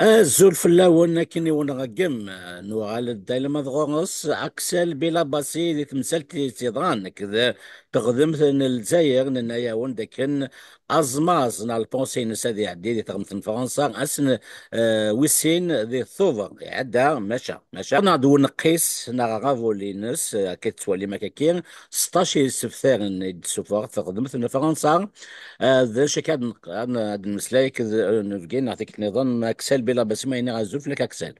زول فلاون كني ونغقم نوغال الدايل مضغوص أكسل بلا باسي دي تمثلتي تيضان كذا تخدم الجزائر نايا وندكن أزماز نا البونسي نسادي عدي دي تغمث فرنسا أسن ويسين دي ثوفر عدا مشى نعدو نقيس نغافو لينس كي تولي مكاكين 16 سفثار سفر تخدمت فرنسا ذا شكاد أنا المسلايك نفقين نعطيك نظام أكسل بلا بس ما ينغ الزول لك أكسل.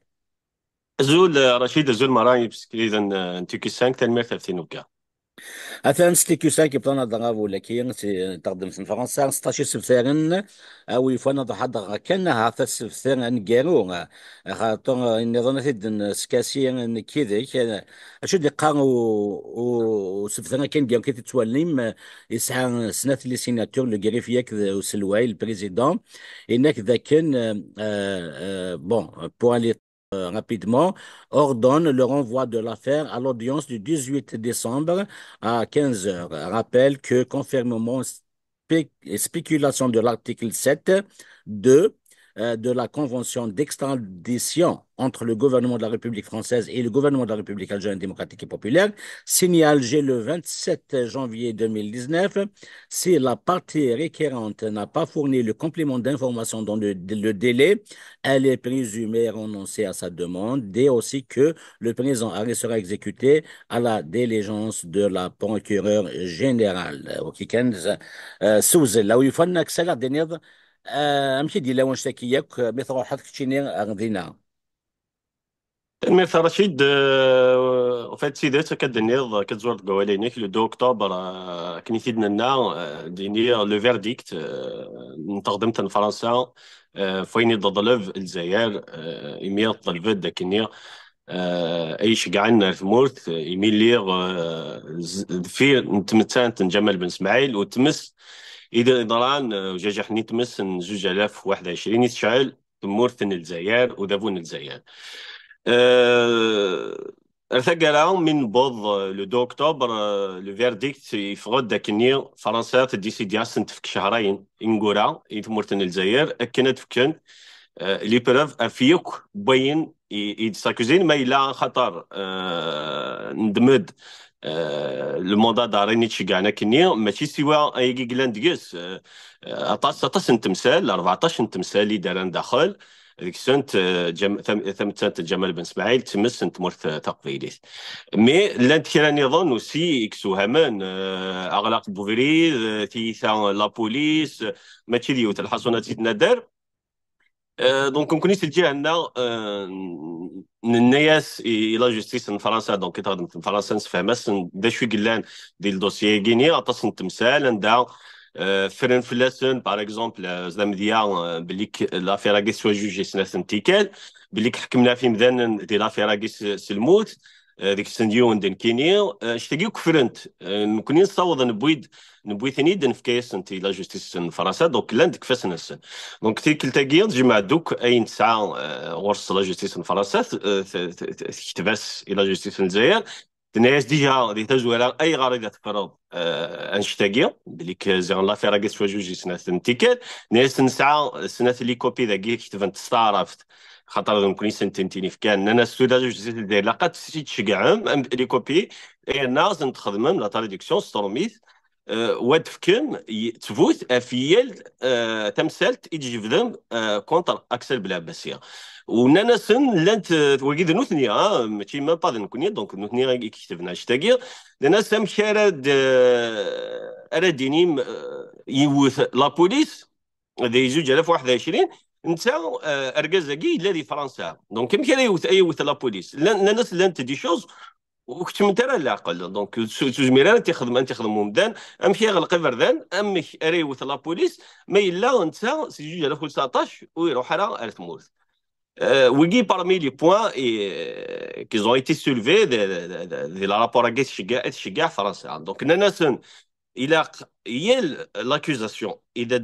زول رشيد زول مراي بسكريزا انتيكي سانك تنمير 30 وكا. مثلا ستيكيو ساكي بطانا دغاب ولا كي تقدم في فرنسا 16 سفثارن أو يفانا ضحى كان هذا السفثار نجارو خاطر النظام تدن سكاسي كذا أشو دي قارو وسفثار كان جاو كي تتوليم يسعى سنة اللي سيناتور لو غريفياك وسلواي البريزيدون إنك ذا كان بون بوان rapidement, ordonne le renvoi de l'affaire à l'audience du 18 décembre à 15 heures. Rappelle que, conformément aux spéculations de l'article 7 2 de la Convention d'extradition entre le gouvernement de la République française et le gouvernement de la République algérienne démocratique et populaire, signé à Alger le 27 janvier 2019, si la partie requérante n'a pas fourni le complément d'information dans le délai, elle est présumée renoncer à sa demande, et aussi que le présent arrêt sera exécuté à la diligence de la procureure générale. وكي كان سوزل لو يفنك سلا دنيا امشي دي لو نشتكيك مثل حدك تشيني اغذينا. تنمير رشيد وفات سيدات كدنيض كتزور قوالينيك لو 2 اكتوبر كني سيدنا دينير لو فيرديكت نتقدمت فرنسا فويني ضلف الجزائر يمير طلبت داكني اي شقعنا ثمورت يميل ليغ في نتمتان جمال بن اسماعيل وتمس اذا ضران وجاجحني تمس 2021 يتشعل ثمورت الجزائر ودافون الجزائر ارتقى من بوض لو 2 اكتوبر لو فيرديكت يفقد داكني فرنسا تديسيدي سنتفك شهرين انغورا يتمورتن الجزائر اكنت فكن لي بروف افيوك بين يتساكوزين ما إلا خطر ندمد الموضوع داريني تشجعنا كني ماشي سوا اي قلان ديس اطاس تمثال 14 تمثال اللي دارن داخل هذيك السنة ثمت جمال بن اسماعيل تمس تمرت تقبيليت مي لانت كيرا نظن وسي اكسو همان اغلاق بوفريد تيثا لا بوليس ماشي ديوت الحصونات تنادر دونك كوني سلتي عندنا الناس الى جوستيس من فرنسا دونك تخدم في فرنسا نفهم دا شوي قلان ديال الدوسيي كيني عطاس التمثال عندها فرن فلاسن باغ اكزومبل زعما ديال بليك لافير كيس سوا جوجي سنه تيكال بليك حكمنا في مدان ديال لافير كيس سلموت ديك السنديون دين كيني شتاقيو كفرنت نكوني نصوض نبوي ثاني دن في كيس انت لا جوستيس فرنسا دونك لا ندك فاسنس دونك تلتاقيا تجمع دوك اي نتسعى غرس لا جوستيس فرنسا تكتباس الى جوستيس الجزائر الناس دي تزويرا اي غريضه تفرض انشتاقيا بليك زين لا فيرا كيس جوجي سنه تنتيكال ناس نسعى سنه اللي كوبي ذاك كتبان تستعرفت خاطر نكوني سنتيني في كان انا ستودا جوج ديال لقات تشجعهم لي كوبي اي الناس نتخدمهم لا تراديكسيون ستروميت واد فكن تفوت افيال تمثلت يجبدهم كونتر اكسل بلا باسيه ونانا سن لانت وكيد نوثني ماشي ما با نكوني دونك نوثني كتبنا شتاقي لان سام شارد ارديني يوث لا بوليس ذي 2021 انت اركازاكي لا دي فرنسا دونك كم كان يوث اي يوث لا بوليس الناس لانت دي شوز وكنت من ترى العقل دونك تجميران تخدم ممدان امشي غلق فردان امك اريوث لا بوليس ما الا انت سي 2019 ويروح على ارثموث ويجي parmi les points qui ont été soulevés de la rapport à الشجاع فرنسا دونك ناناسن الى هي لاكوزاسيون اذا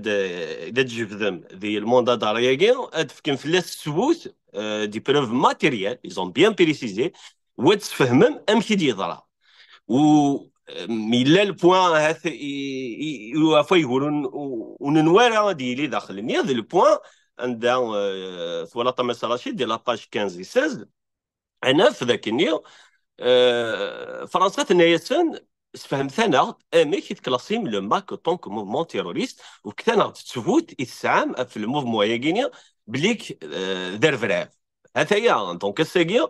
تجبدهم ذي الموندا دارياكي ادفكن فلاس الثبوت دي بروف ماتيريال ils ont bien précisé وتفهمم امشي دي يضرا و الا البوان هذا يوافا يقولون وننوارا ديالي داخل المياه ذا البوان عندها ثوالا طمس رشيد ديال لاباج 15 16. انا في ذاك النيو فرنسا تنايسن فهمت انا اميك يتكلاسيم لو ماك طونك موفمون تيروريست وكان تثبوت يتسعام في الموفمون ياكينيا بليك دار فراف هذا هي دونك الساكيا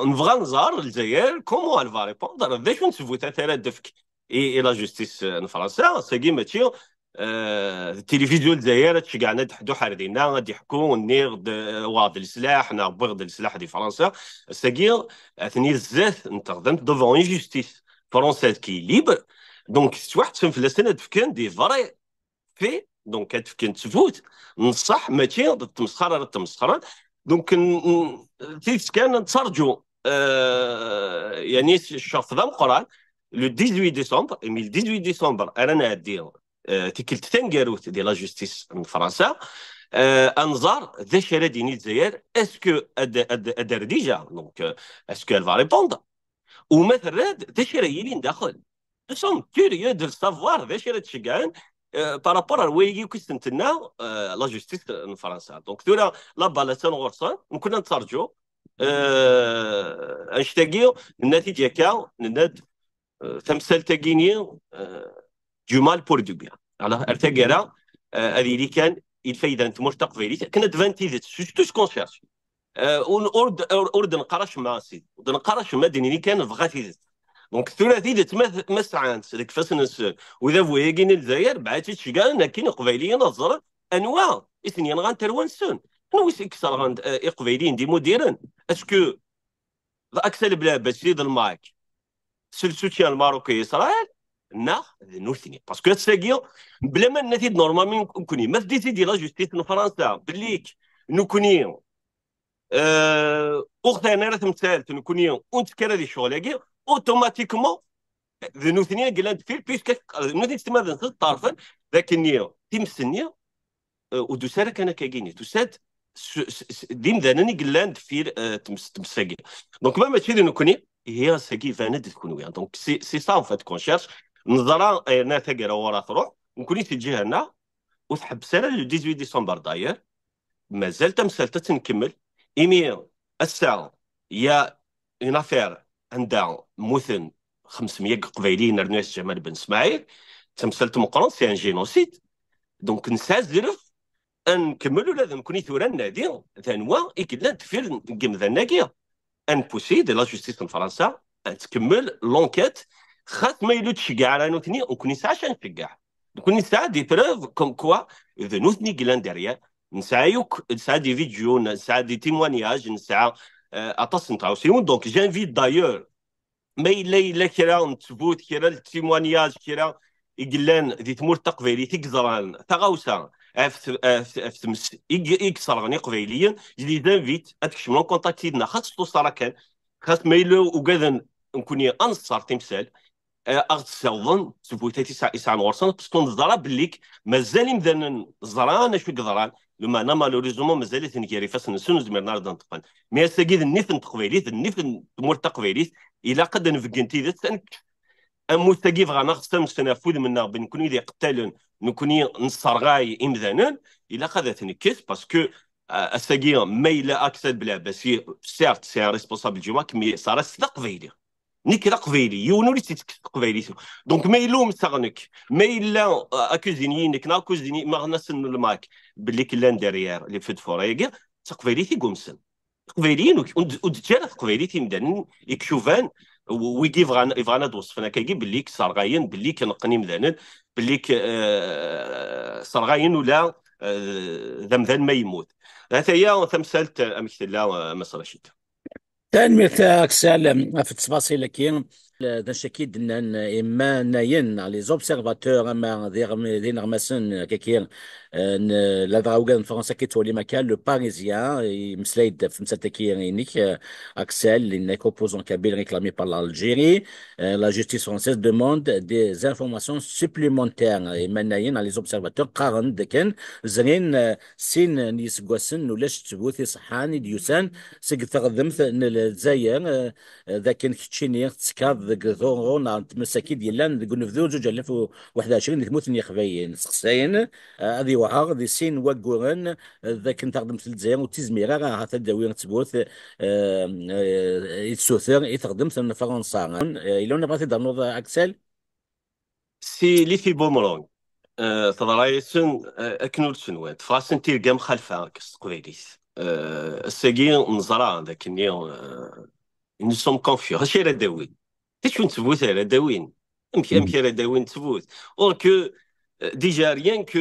نبغى نزار الجزائر كومون الفا ريبوندر ذا شو نثبوت ثلاث دفك اي لا جوستيس فرنسا ساكي ماتشي التلفزيون الجزائر هادشي كاع نضحدو حاردينا غادي يحكوا نيغ واض السلاح نا بغض السلاح دي فرنسا ساكي اثني الزات نتقدم دوفون اون جوستيس فرونسيز كي ليبر دونك واحد في السنه كان دي فري في دونك كتفكن تفوت نصح ماشي تمسخر تمسخر دونك تيت كان نتسرجو يعني الشرط ذا مقران لو 18 ديسمبر 18 ديسمبر رانا هادي تيكلت تنكاروت ديال لا جوستيس من فرنسا انظار ذا شرا ديني الجزائر اسكو ادار ديجا دونك اسكو الفا ريبوند ومثلا ذا شرا يلين داخل nous sommes curieux de savoir ذا شرا تشكان بارابور ويجي كيستنتنا لا جوستيس من فرنسا دونك ثورا لا بالا غورسان كنا نترجو نشتاقيو النتيجه كا ند تمثال تاكيني دو مال بور دو بيان على ارتقرا هذه اللي كان الفايده انت مرتق فيريت كنا دفانتي سورتو سكون شيرش اورد نقراش مع سيد نقراش مدني اللي كان بغاتي دونك الثلاثي مسعانت ديك فاس واذا فوياكين الجزائر بعاتي تشكان كاين قبيليه نظر انواع اثنين غانتروان سون نو يكسر غاند قبيليين دي مديرن اسكو اكثر بلا بسيد الماك سوتيان الماروكي اسرائيل نا نورثني باسكو تساقيو بلا ما نتيد نورمالمون كوني ما ديتي دي لا جوستيس من فرنسا بليك نكوني اختي انا تمثال نكوني اونت كرا دي شغل اوتوماتيكمون ذنوثني قلت فيل بيسك نتي تستمر طرفا ذاك النية تمسنيا ودوسارة كان كاكيني دوسات ديم ذانني قلاند في تمساقي دونك ما ماشي نكوني هي ساكي فاند تكون ويا دونك سي سا ان فات كون شيرش نظرا انا ثقرا ورا تروح نكوني تجي هنا وتحبس انا لو 18 ديسمبر داير مازال تمثال تنكمل ايمي الساعه يا اون افير عندها مثل 500 قبيلين رناس جمال بن اسماعيل تمثلت مقرن سي ان جينوسيد دونك نسى زرف نكملوا لازم كوني ثورا نادي ثانوا يكلا تفير نقيم ذا ناقيه ان بوسي دي لا جوستيس من فرنسا تكمل لونكيت خاص ما يلوتش كاع رانو ثني وكوني ساعه نشجع كوني ساعه دي بروف كوم كوا اذا نوثني كلان ديريا نسايوك نساعه دي فيديو نساعه دي تيموانياج نساعه اتصل نتعاوسيون دونك جانفيت دايور ما الا كرا نثبوت كرا التيموانياج كرا يقلان ذي تمور تقبيلي تكزران تغاوسا يكسر غني قبيليا جدي زانفيت اتكشم لون كونتاكتيدنا خاص توصل كان خاص ميلو وكذا نكوني انصار تمثال اغتساوظن تبوتاتي ساعه نورسن باسكو نزرا بليك مازال مذان زران شو قدران لما انا مالوريزمون مازال تنكيري فاس نسون زمرنا راه نتقن مي ساكيد النيف تقبيليت النيف تمور تقبيليت الا قد نفكنتي ذات مستقيف غنغسل مستنفذ منا بنكوني ذي قتالن نكوني نصرغاي امذانا الا قد تنكس باسكو الساقي ما الا اكسد بلا بس سيرت سي ريسبونسابل جوما كمي صار قبيلي نيك قبيلي يونولي قبيلي دونك ما يلوم سغنك ما الا اكوزينينك نا كوزيني ما غنسن الماك باللي كلان داريير اللي فد فوريغ تقبيليتي قومسن قبيليين ودجال قبيليتي مدان يكشوفان ويجي يبغانا دوصفنا كيجي باللي صرغاين باللي كنقني مدانا باللي صرغاين ولا ذمذان ما يموت هذا هي تمثلت امثله مصر رشيد تنمية أكسال في التفاصيل كي ذا شكيد ان اما ناين لي زوبسيرفاتور اما ذي نغمسن كيكير لا دراوغان فرنسا كي تولي مكان لو باريزيان مسلايد في مسالتا كيرينيك اكسل لي كوبوزون كابيل ريكلامي بار l'Algérie la justice française demande des informations supplémentaires اما ناين لي زوبسيرفاتور قارن دكن زرين سين نيسكواسن ولاش تبوثي صحاني ديوسان سيك تغذمت الجزائر ذاك كتشيني تسكاف ذاك ثورون تمسكي ديال ذاك نفذو 2021 ثموث يخفيين سقساين هذه وعار ذي سين وقورن ذاك نتا خدمت الجزائر وتزميره راه تداوي تبوث يتسوثر يتخدم من فرنسا إلا بغيتي تهضر اكسل. سي لي في بومرونغ تضرايسن اكنول سنوات فراسن تيرقام خلفها كستقبيليس الساقي نزرع ذاك النيو nous sommes confiants هادشي راه داوين حتى شو نتبوت راه داوين امكي راه داوين تبوت اور كو ديجا ريان كو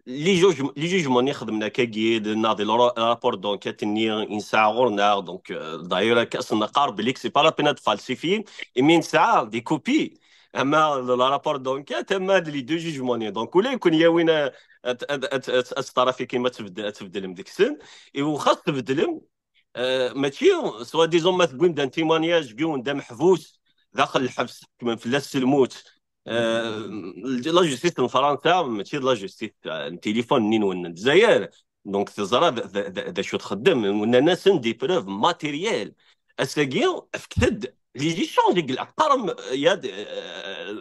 لي جوجمون اللي خدمنا كاكيد ناضي رابور دونكيت ني انساع غورنا دونك دايوغ كاسنا قارب ليك سي با لا بينا فالسيفي مين ساعه دي كوبي اما لا رابور دونكيت اما لي دو جوجمون دونك ولا يكون يا وين الطرف كيما تبدل مديك السن وخاص تبدلم ماشي سوا ديزون ما تقول دا تيمانياج كيون دا محبوس داخل الحبس كما فلاس الموت لا جوستيس في فرنسا ماشي لا جوستيس التليفون نين ون الجزائر دونك تزرا دا شو تخدم ونا ناس دي بروف ماتيريال اساكيو افتد لي جيشون ديك القرم يا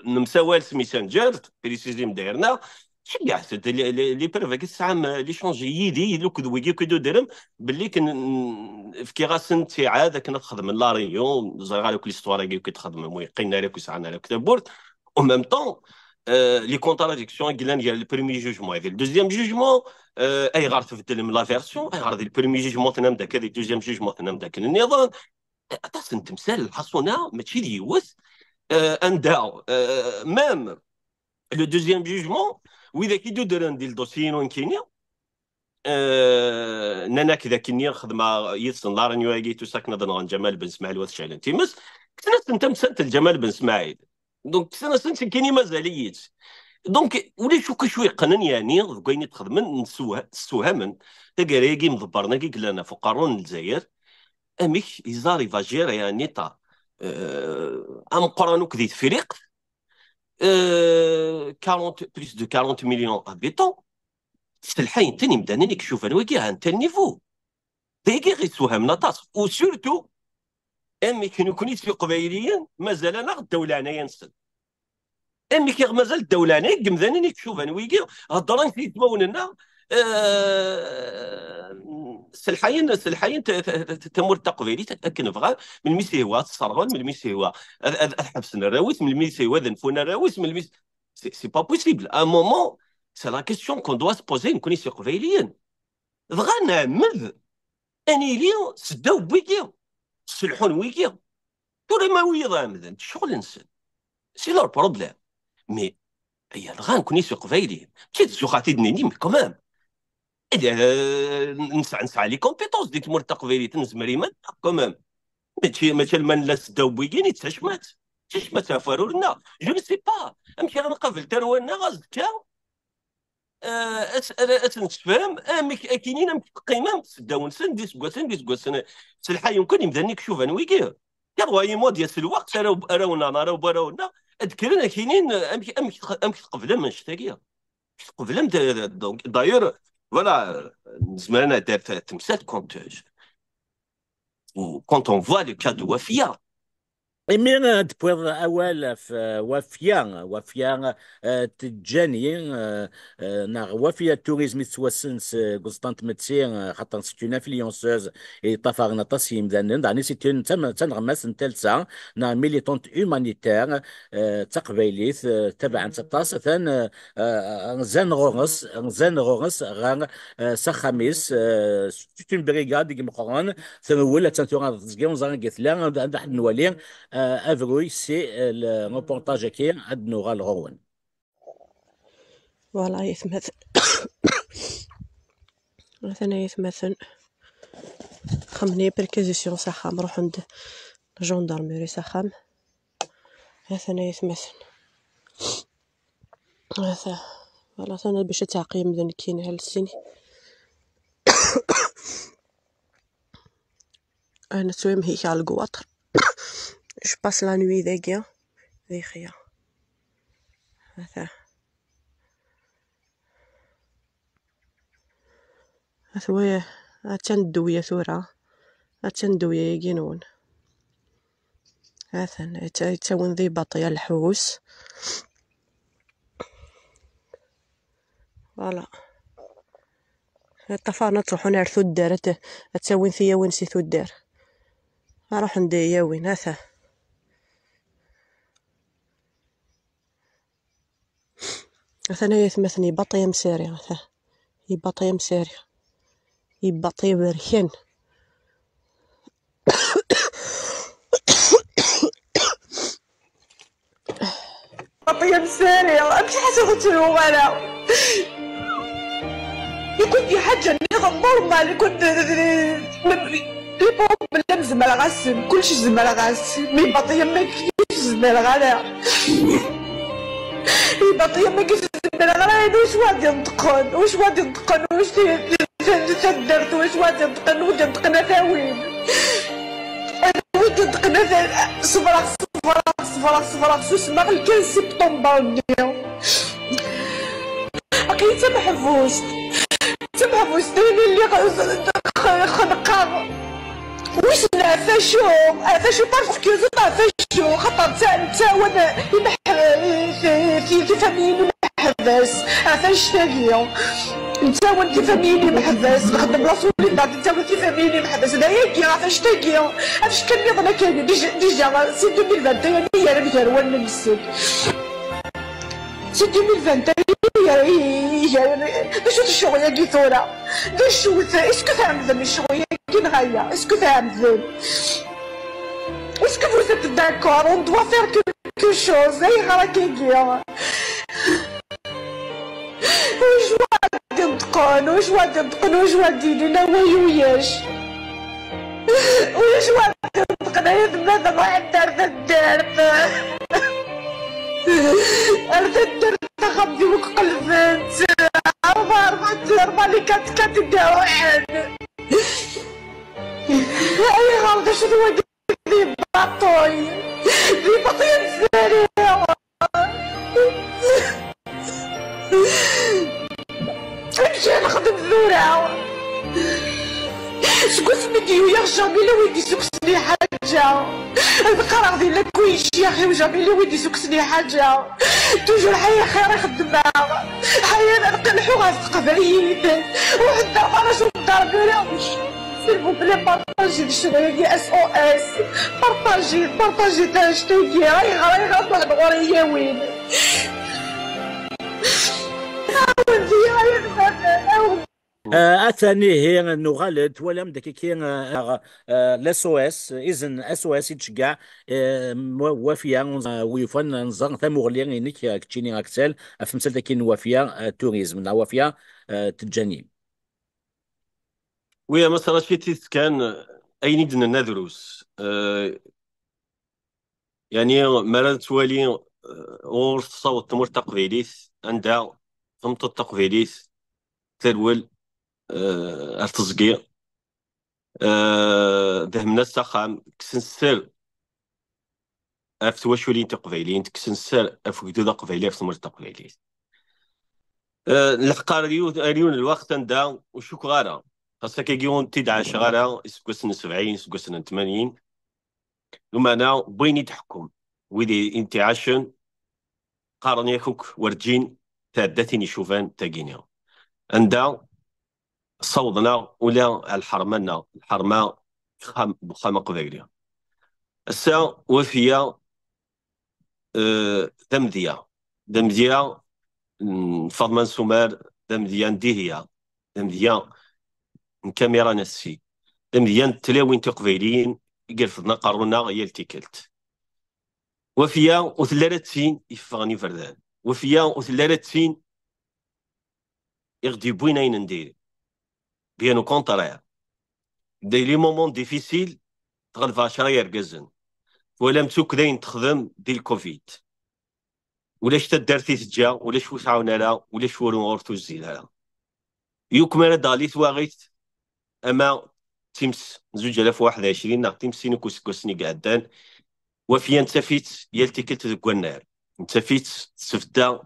نمساوال ميسنجر بريسيزيم دايرنا شي كاع لي بروف هاك الساعه لي شونجي يدي لو كدو ويكي كدو درم باللي في كي غاسن تيعاد كنا تخدم لا ريون زرا لك ليستوار كي تخدم مويقين لك وسعنا لك تبورت او ميم طون لي كونتراديكسيون قلنا ديال البريمي جوجمون ديال الدوزيام جوجمون اي غار تبدل من لا فيرسيون اي غار ديال البريمي جوجمون تنام داك ديال الدوزيام جوجمون تنام داك النظام تاسن تمثال الحصونه ماشي ديوث ان داو ميم لو دوزيام جوجمون واذا كيدو دران ديال الدوسيين وين كاينين نانا كذا كنير خدمه يتسن لا رانيو تو ساكنه دنا جمال بن اسماعيل وتشعل تيمس كنا انت مسنت الجمال بن اسماعيل دونك سنه سنت كايني مازاليت دونك ولي شو كشوي قنن يعني كاين تخدم نسوها من تقريقي مضبرنا كي قلنا فقرون الجزائر اميك يزاري فاجير يعني تا ام قرانو كذي فريق 40 بليس دو 40 مليون هابيتون الحين تاني مداني لك شوف انا واقع انت النيفو دايكي غيسوها من طاس وسورتو امي كانوا كونيت في قبايليين مازال انا الدوله عنايا نسد امي كي مازال الدوله عنايا مداني لك شوف انا واقع هضران في تموننا سلحين تمر تقبيلي تاكن بغا من الميسي هو تصرغون من الميسي هو حبسنا الراويس من الميسي هو ذنفونا الراويس من الميسي سي با بوسيبل ا مومون سي لا كيسيون كون دوا سبوزي نكوني سي قبايليين بغا نعمل اني ليو سداو بويكيو سلحون ويكيو توري ما ويض عمدا شغل نسن سي لور بروبليم مي هي بغا نكوني سي قبايليين ماشي تسوخاتي دنيني مي كومام نسعى لي كومبيتونس ديك تمر تقبيلي تنزمري من كومام ماشي المن لا سداو بويكيني تشمات فارو لنا جو نو سي با امشي غنقابل ترونا غازكا اتنتفهم كاينين قيمه سداو نسن ديس كواسن سلحه يمكن يمدنيك شوف انا ويكي يا رواي مود ديال الوقت راونا راونا اذكرنا كاينين امك قبل من شتاكيا قبل دونك داير فوالا زعما دارت تمثال كونت اون فوا لو كا دو وفيه إمير تبويض أول في وفيا تجاني ناغ وفيا توريزم سواسنس قسطنط متسير خاطر سيتون انفلونسوز طفرنا تصيم ذنن دعني سيتون تنغمس تلسا نا ميليتونت هومانيتير تقبيليث تبع تطاس ثان زان غورس غان سخاميس سيتون بريغاد ديك مقران ثم ولا تنتورا تزكيون زان قثلا عند حد نوالي افروي سي المونتاج كي عند نوغال غون فوالا يتمثل مثلا يتمثل خمني بركيزيسيون ساخام نروح عند الجندرميري ساخام مثلا يتمثل هذا فوالا انا باش تعقيم ذن كاين هالسني انا تويم هيك على القواطر جو باس لا نوي ذاكيا ذي خيا هذا هو هاتندوية ثورة هاتندوية يجينون مثلا يتساون ذي باطية الحوس. فوالا طفانا تروحو نعرثو الدار تساوين ثيا وين سيثو الدار اروح نديا وين هثا مثلا يثمثني باطية مساري هثا يباطية مساري يباطية بركان باطية مساري امشي حسب تشوف انا يكون في حاجة نورمال يكون لي بوب لا مزمر غاسم كلشي زمر غاسم مي باطية ما كاينش زمر غالا باطية ما كاينش زمر غالا واش غادي نتقن واش تدرت واش غادي نتقن ودي نتقن ثاوين ودي نتقن صفراغ سوسما كان سبتمبر اليوم باقي تمحفوش اللي خنقر واش نعفاشو باسكو زعما نعفاشو خاطر نتا وانا في فاميلي محبس عفاش تاهي نتا وانا في فاميلي محبس نخدم بلاصو اللي بعد نتا في فاميلي محبس هنايا كي عفاش تاهي عفاش كان انا كاين ديجا سي 2021 هي راه وانا نسيت سي 2021 باش الشغل كي ثورة باش اسكو تعمل الشغل كي نغايا اسكو تعمل اسكو vous êtes d'accord on doit faire quelque chose اي راكي كيا واش غادي نتقن واش غادي لنا وياش واش غادي نتقن يا بنادم واحد دارت تخبي وقلبت أربعة اللي كانت تدير واحد أي غلطة شنو ذي باطوي مسارية نمشي نخدم ذورة شكون سميتيو يا جميلة ويدي سكسني حاجة القرار ديال كويش يا اخي وجميلة ويدي سكسني حاجة توجور حيا خير خدمة حيا نقلحو غاستقبليت وحدا فرش وضربنا سيرفو بلي بارطاجي الشغل ديال اس او اس بارطاجي تاع شتاكي راهي غاطلع دغوريا وين اثاني هي نغلط ولا مدك كي لاس او اس اذن اس او اس يتشكع وافيا ويفن نظر ثمغليا انك كتشيني اكسل افمسل كي وافيا توريزم وافيا تجاني ويا مثلا شي كان اين يدنا ندروس يعني مرات توالي اور صوت تمر تقبيليث عندها ثمت التقبيليث تلول التزقيع دهمنا السخام كسنسر افتواشولين تقبيلين كسنسر افكدو قبيلي في تمر تقبيليث الحقار ريون الوقت عندها وشوك غارة خاصة كيجيون تدعش غارة سكوسن 70 سكوسن 80 وما انا بغيني تحكم ويدي انتعاشن قارن ياكوك ورجين تادتين يشوفان تاقينيا عندها صوضنا ولا الحرمة بخامة قبيلية السا وفيا دمديا فاطمة سمار دمديا نديهيا دمديا كاميرا نسي دمديا تلاوين تقبيليين يقرفضنا قارونا هي التيكلت وفيا وثلاثين يفغني فردان وفيا وثلاثين يغدي بوين ندير بيانو كونترير دي لي مومون ديفيسيل تغلف 10 يرقزن ولا متوك داين تخدم دي الكوفيد ولاش تدارتي تجا ولاش واش عاونا لا ولاش ورون غورتو الزيلا يوك مالا داليت واغيت اما تيمس 2021 نا تيمس سينو كوسني قعدان وفيا نتفيت يلتكلت ذك النار نتفيت سفدا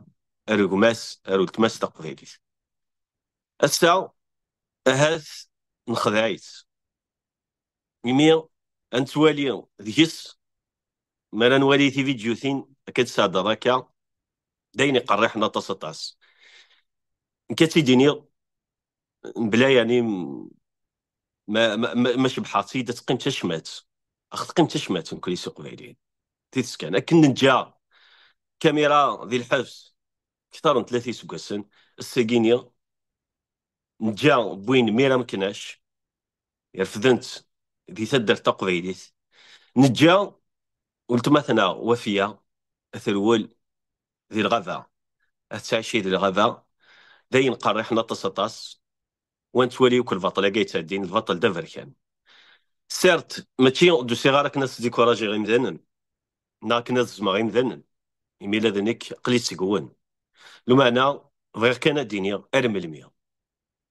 رغماس رغماس تقفيليت الساعة هاث نخدعيت يميا انتوالي ديس ما نولي في فيديوثين كتساد راكا داين يقرحنا تصطاس كتيديني بلا يعني ما شبحاتي تقيم تشمات تقيم تشمات نكون يسوق بعيدين تيتسكان لكن نجا كاميرا ذي الحبس اكثر من 30 سكاسن الساقينيا نجا بوين ميرا مكناش يرفدنت ذي تدر تقبيليت نجا قلت مثلا وفيا اثرول ذي الغذاء اتعشي ذي الغذاء داين قريح نطس طاس وانت تولي وكل بطل لقيت الدين البطل دفر كان سيرت ماشي دو صغارك ناس ديكوراجي غير مذنن ناك ناس ما غير مذنن يميل ذنك قليت سيقون لو معنى غير كان الدنيا ارملمية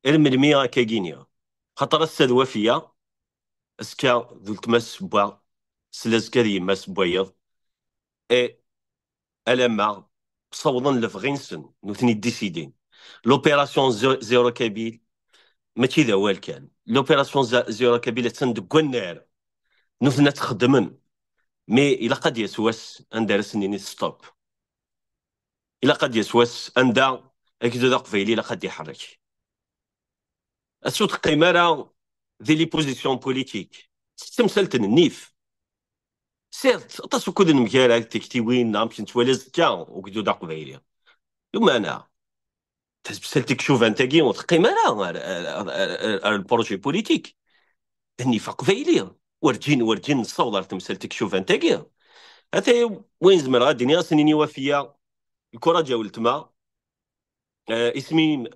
ارملمية كاكينيا خاطر الساد وفيا اسكا ذو التماس بوا سلاز كاري ماس بويض اي الما صوضا لفغينسن نوثني ديسيدين لوبيراسيون زيرو كابيل ماشي ذا وال كان لوبيراسيون زيرو كابيل تندق النار نوثنا تخدمن مي الى قد يسوس اندار سنين ستوب الى قد يسوس اندا اكيد ذا قفيلي الى قد يحرك السوت قيمارا ذي لي بوزيسيون بوليتيك تمثلت النيف سيرت اتصو كود المكارا تكتيوين نامشن توالز كا وكدو دا قبيلي يوم انا تسبسلتك شوف انت كي وتقيمارا البروجي بوليتيك النيف قبيلي ورجين نصور تمثلتك شوف انت كي هذا وين زمر غادي نيا سنيني وفيه الكره جاولت ما اسمي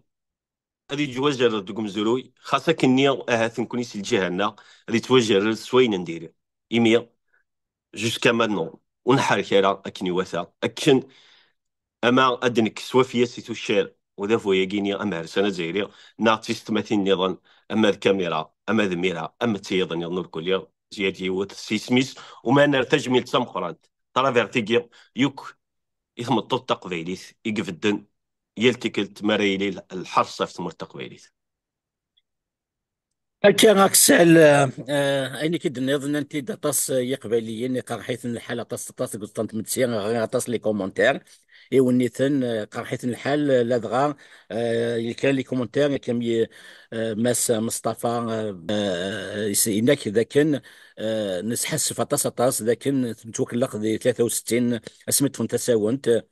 هذه جواجر دوكم زروي خاصة كنيا اهات نكوني سي الجهة هذه توجر سوين ندير ايميا جوسكا مانون ونحرك على اكني وثا اكن اما ادنك سوافيا سيتو الشير وذا فويا كينيا اما رسالة زيريا ناطي ستماثين نظن اما الكاميرا اما ذميرا اما تيضا يظن كل زيادي وتسيسميس وما نرتجمي تسمقرانت ترى فيرتيكي يوك إثم الطب تقبيليث يقفدن يلتكلت مريلي الحرصة في تمر تقبيليث كان أكسل أين كيد نظن أنت داطاس يقبليين قرحيث الحالة طاس قسطنت متسير غير طاس لي كومونتير ونيثن قرحيث الحال لدغا كان لي كومونتير كان ماس مصطفى إنك إذا كان نسحس فطاس لكن متوكل ذي 63 اسمت فون تساونت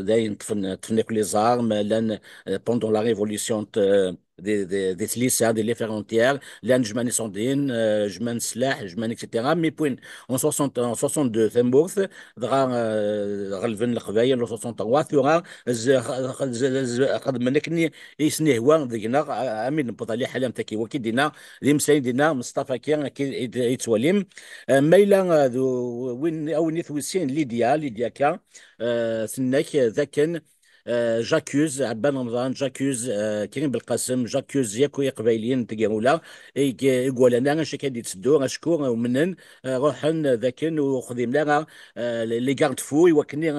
داين طفن كل زار لان بوندون لا ريفوليسيون دي تليسا دي لي فرونتيير لان جمان صندين جمان سلاح جمان اكسيتيرا مي بوين اون 60 en 62 ثمبورث دغا غلفن القبايل 63 ثورا قد منكني يسني هو دينا امين بطالي حاليا تاكي وكي دينا دي مساي دينا مصطفى كي يتولم ميلا وين او نيثوسين ليديا كا سناك ذاكن جاكوز عبان رمضان جاكوز كريم بالقاسم جاكوز ياكو قبايليين تقامولا يقول انا شكا تسدو غشكور ومنن روحن ذاكن وخذيم لنا لي كارد فوي وكني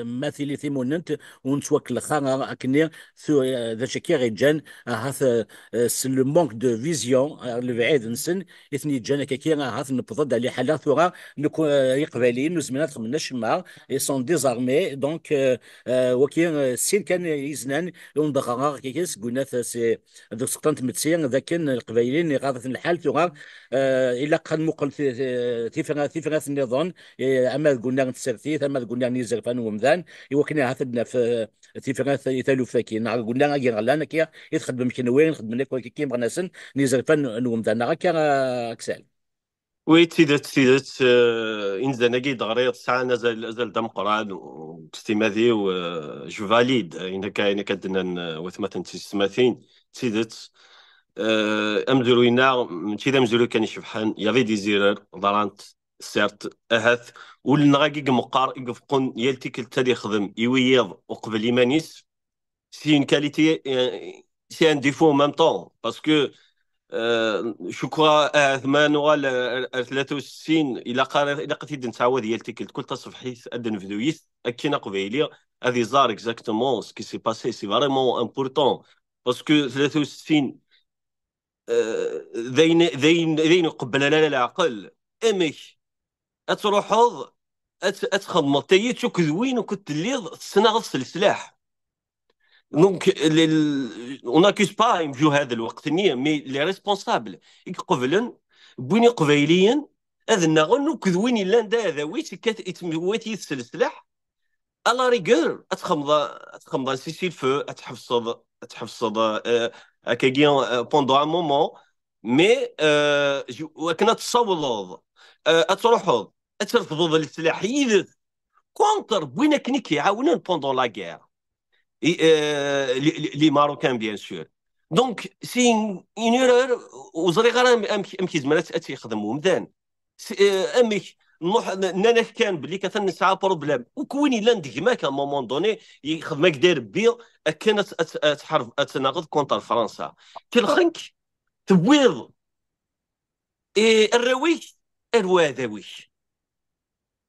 ماثلي ثيموننت ونتوكل خا كني ذا شكي غيجان هاث لو مونك دو فيزيون البعيد نسن اثني جانا كي هاث نبضد على حالات ثورة يقبايليين وزمانات من الشمال اي سون ديزارمي دونك وكي السين كان يزنان يوم دقاقا كيكس قلنا سي ذوك سقطنت متسيان ذاك القبايلين غاضت الحال ثغار الا كان مقل في النظام اما قلنا نتسرثي اما قلنا نيزرفان ومذان وكنا هاتنا في ثيفرات يتالو فاكين قلنا غير غلانا كي يتخدم كنوين خدمنا كي بغا ناسن نيزرفان ومذان غاكا اكسال وي تيدت إن زناقي دغريض ساعة نزل دم قران وكستيماذي وجو فاليد إن كدنا وثمثن تسماثين تيدت أمزروينا من تيدا مزرو كان يشبحان يافي دي زيرر ضرانت سيرت أهث ولنغاقي مقار يقفقون يلتيك التالي يخدم يويض وقبل إيمانيس سي ان كاليتي سي ان ديفو ميم طون باسكو شكرا ثمان نوال 63 الى قتيد نتعاود ديال كل تصفحيث ادن فيديويث اكينا قبيليه هذه زار اكزاكتومون سكي سي باسي سي فريمون امبورطون باسكو 63 ذين قبل لنا العقل امك تروحوا تخدموا تايي تشوك ذوين وكنت اللي تسنى السلاح. دونك اون اكوز با يمجو هذا الوقت ني مي لي ريسبونسابل يقبلن بويني قبيليا اذن غنو كذوين الا ندا هذا ويت كاتمواتي السلاح الا ريغور اتخمض سيسي الفو تحفظ هكاكيا بوندو ان مومون مي وكنا تصوض تروحوا ترفضوا السلاح يد كونتر بوين كنيك يعاونون بوندون لا غير les Marocains bien sûr. Donc c'est une erreur وزري غير امكي زمانات تيخدموا مدان امك نروح انا كان بلي كتنسعى بروبليم وكوين الا ندقماك ا مومون دوني يخدمك داير بيا كانت تحارب تناقض كونتر فرنسا تلخنك تبويض الرويش الواذويش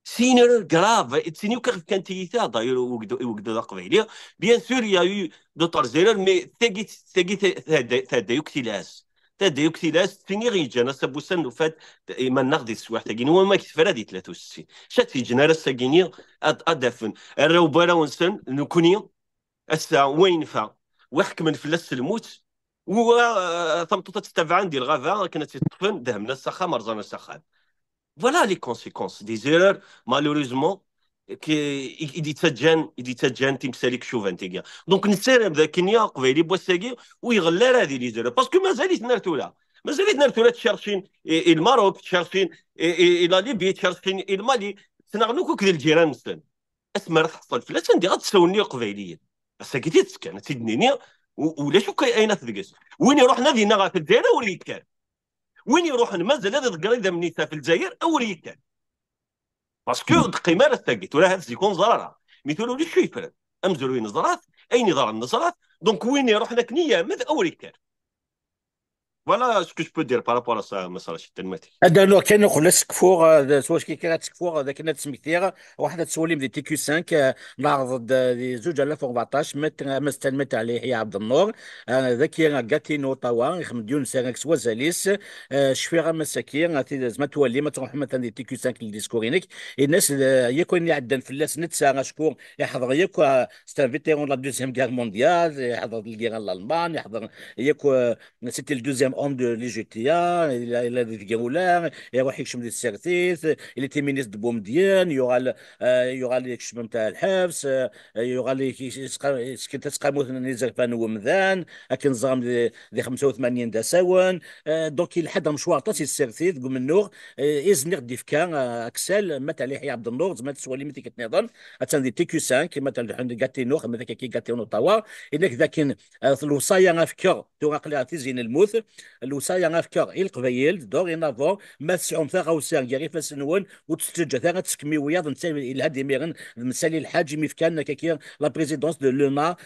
سينر جراف تسينيو كان تيتا داير وقدو قبيله بيان سور يا يو دوتر زيرر مي ثاقيت تادا يوكتيلاس تيني غيجانا سابوسان وفات ما ناخذ السواح تاكيني وما كتفرادي 63 شات في جنارة ساكيني ادافن الروبارا ونسن نكوني الساعه وين فا وحكمن فلاس الموت و ثمطوطه تتبع ديال الغابه كانت تطفن دهمنا السخا مرزانا السخا. Voilà les conséquences des erreurs, malheureusement, يتسجن تمثالك شوف انت كاع دونك نسير بدا كنيا قبيلي بوساكي ويغلى هذه لي زيرو باسكو مازالت نرتولا تشارشين الماروك تشارشين الى ليبيا تشارشين المالي تنغنوكو كذا الجيران مثلا اسمر تحصل فلاش عندي غتسولني قبيليا ساكيتي تسكن تدنيني ولا شو كاي اين تدقس وين رحنا دينا غا في الجزائر وريت كان وين يروح مازال هذا القريده من في الجزائر اوريت كان باسكو قيمه تاكيت ولا هذا يكون ضرره مثلوا لي شي فرد امزلوا نظرات اين ضرر النظرات دونك وين يروح لك نيه ماذا اوريت كان فوالا سكو جو بو دير بارابور ا مساله التنماتي هذا نوع كان نقول سكفور سواش كي كانت سكفور هذا كانت سميتيغ واحده تسولي من تي كيو 5 نعرض زوج 2014 مستلمت عليه يحيى عبد النور ذكي قاتينو طوا يخدم ديون سيرك سوا زاليس شفيغه مساكين زعما تولي ما تروح مثلا تي كيو 5 للديسكورينيك الناس يكون يعدن في الناس نتسا شكون يحضر ياك ستان فيتيرون لا دوزيام غير مونديال يحضر الجيران الالمان يحضر ياك سيتي الدوزيام اون دو لي جي تي ا الجولان يروح يكشم لي السيرتيس اللي تيمينيس دبو مديان يوغا لي يكشم نتاع الحبس يوغا لي كي تسقامو نيزرفان ومذان لكن نظام دي 85 دا ساون دونك لحد مشوار طاسي السيرتيس قوم النور ازنيغ ديفكان اكسل مات عليه يحيى عبد النور زعما تسوالي متي كتنظن اتاندي تي كيو 5 مثلا عند غاتينو مثلا كي غاتينو طوا انك ذاك الوصايا غافكر تو قلاتي زين الموت الوصايا غافكر القبيل دور ينافون ما تسعون ثا غوسان غير فاسنون وتستجا ثا تسكمي وياض نسالي الهادي ميغن نسالي الحاج ميفكان كاكيا لا بريزيدونس دو لونا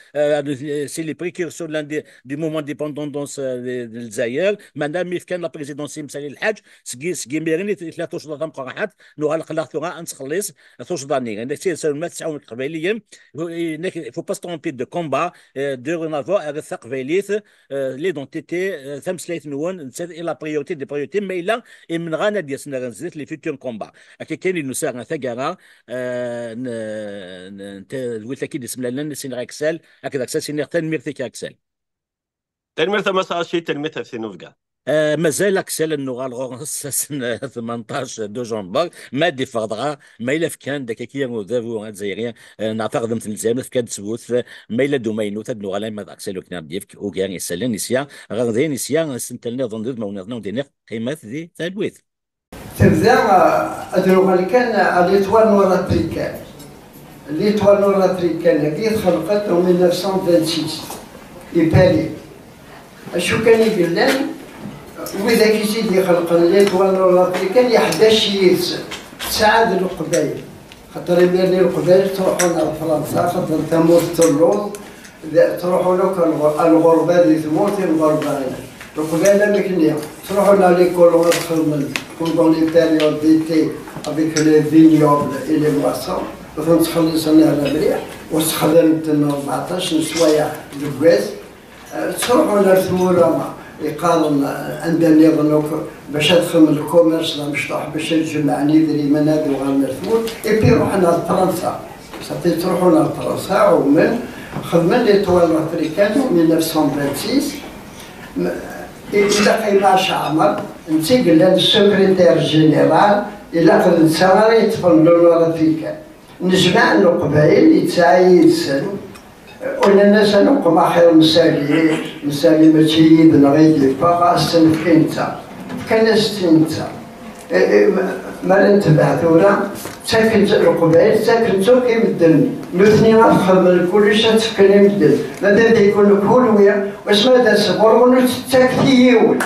سي لي بريكورسور لان دي مومون ديبوندونس الجزائر مانا ميفكان لا بريزيدونس مسالي الحاج سكي ميغن ثلاثه شهور قراحات نو على قلاثوغا نتخلص ثوش داني انا سي ما تسعون قبيليا فو با ستومبي دو كومبا دو نافو هذا قبيليث ليدونتيتي ثمسليت نون نسال لا بريورتي دي بريورتي ما الا من غانا ديال سنا غنزيت لي فيتور كومبا هكا كاين اللي نساغ ثقرا انت قلت اكيد اسم لنا سين اكسل هكذا اكسل سين تنمير ثيك اكسل تنمير ما صار شي تنمير في نوفكا مازال اكسل انه غالغونس 18 دو جونبر ما دي فضغا ما الا كان داك كي ذابو الجزائريين نعتقد مثل الجزائر كان تسوث ما الا دومينو تد نغلا ما اكسل وكنا ديفك وكان يسالن نسيا غادي نسيا سنتلنا ظن ما ونظن دينا قيمه دي تلويث تبدا ادرو كان ليتوال نور افريكان ليتوال نور افريكان هذه خلقت 1926 ايطالي اشو كان يقول لنا وإذا كي سيدي خلق ليتوال نور افريكان يحداش تساعد القبائل خاطر يبان القبائل تروحون لفرنسا خاطر تموت تلوز تروحوا لك الغربه اللي تموت الغربه القبائل مكنيه تروحوا ليكول تخدم كون دون لي بيريود ديتي افيك لي فينيوبل اي لي مواسون تخلص لنا مليح واستخدمت 14 سوايع دكواز تروحوا للثمورة يقارن عندنا يظنوك باش ادخل من الكوميرس مشطوح باش نجمعني ذري منادي وغير مسؤول ايبي رحنا لفرنسا صافي تروحونا لفرنسا ومن خدمنا لي توال افريكان من 1926 إلا قيمة عمر نتيجة للسكرتير جينيرال إلا قد نتساوي يتفن لونور افريكان نجمع القبائل يتساعي السن ولا الناس نقوم اخر مسالي ماشي يدنا غير فقا السن كنتا كان ستنتا ما نتبع ثورة ساكن القبائل ساكن توكي مدن الاثنين نخدم كلش تفكني مدن ماذا يكون كل ويا واش ماذا صبر ونتاكتيول